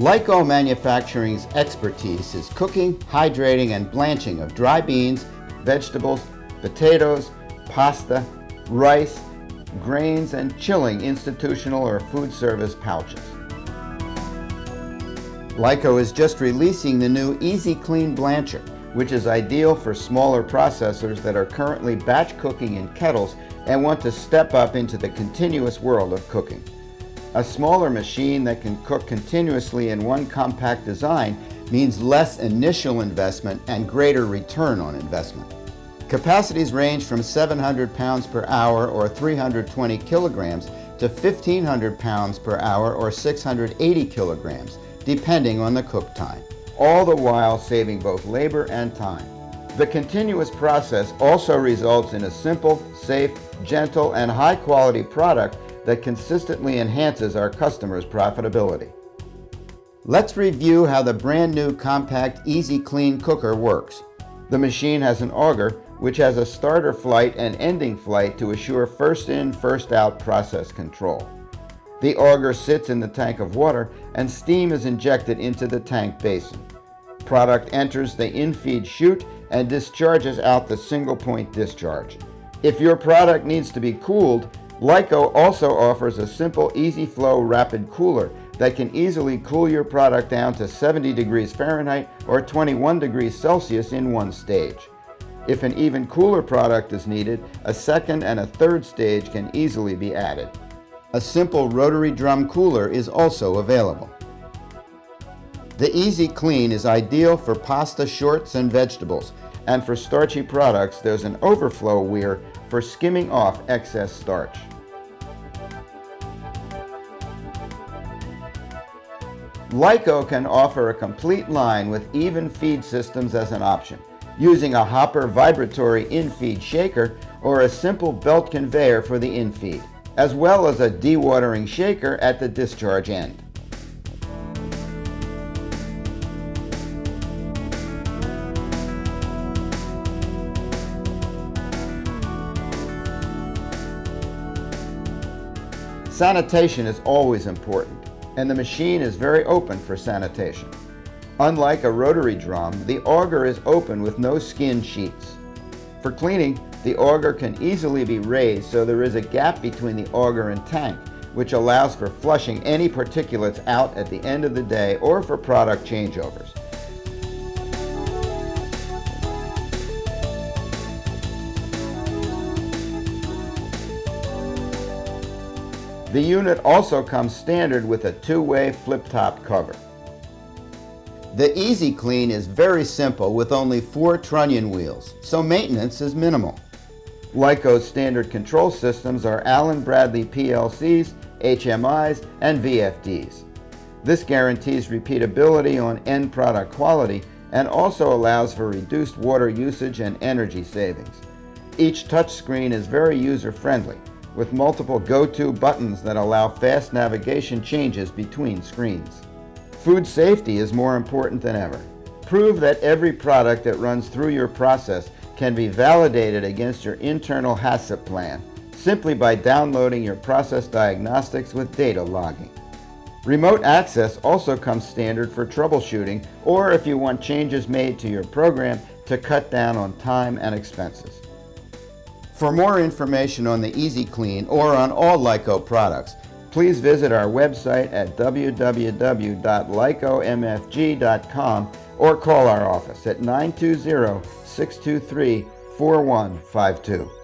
Lyco Manufacturing's expertise is cooking, hydrating, and blanching of dry beans, vegetables, potatoes, pasta, rice, grains, and chilling institutional or food service pouches. Lyco is just releasing the new Easy Clean Blancher, which is ideal for smaller processors that are currently batch cooking in kettles and want to step up into the continuous world of cooking. A smaller machine that can cook continuously in one compact design means less initial investment and greater return on investment. Capacities range from 700 pounds per hour or 320 kilograms to 1,500 pounds per hour or 680 kilograms, depending on the cook time, all the while saving both labor and time. The continuous process also results in a simple, safe, gentle, and high-quality product that consistently enhances our customers' profitability. Let's review how the brand new compact Easy Clean cooker works. The machine has an auger which has a starter flight and ending flight to assure first in, first out process control. The auger sits in the tank of water and steam is injected into the tank basin. Product enters the in-feed chute and discharges out the single point discharge. If your product needs to be cooled, Lyco also offers a simple easy flow rapid cooler that can easily cool your product down to 70 degrees Fahrenheit or 21 degrees Celsius in one stage. If an even cooler product is needed, a second and a third stage can easily be added. A simple rotary drum cooler is also available. The Easy Clean is ideal for pasta, shorts, and vegetables, and for starchy products there's an overflow weir for skimming off excess starch. Lyco can offer a complete line with even feed systems as an option, using a hopper vibratory in-feed shaker or a simple belt conveyor for the in-feed, as well as a dewatering shaker at the discharge end. Sanitation is always important, and the machine is very open for sanitation. Unlike a rotary drum, the auger is open with no skin sheets. For cleaning, the auger can easily be raised so there is a gap between the auger and tank, which allows for flushing any particulates out at the end of the day or for product changeovers. The unit also comes standard with a two-way flip-top cover. The Easy Clean is very simple with only 4 trunnion wheels, so maintenance is minimal. Lyco's standard control systems are Allen Bradley PLCs, HMIs, and VFDs. This guarantees repeatability on end product quality and also allows for reduced water usage and energy savings. Each touchscreen is very user-friendly, with multiple go-to buttons that allow fast navigation changes between screens. Food safety is more important than ever. Prove that every product that runs through your process can be validated against your internal HACCP plan simply by downloading your process diagnostics with data logging. Remote access also comes standard for troubleshooting or if you want changes made to your program to cut down on time and expenses. For more information on the Easy Clean or on all Lyco products, please visit our website at www.lycomfg.com or call our office at 920-623-4152.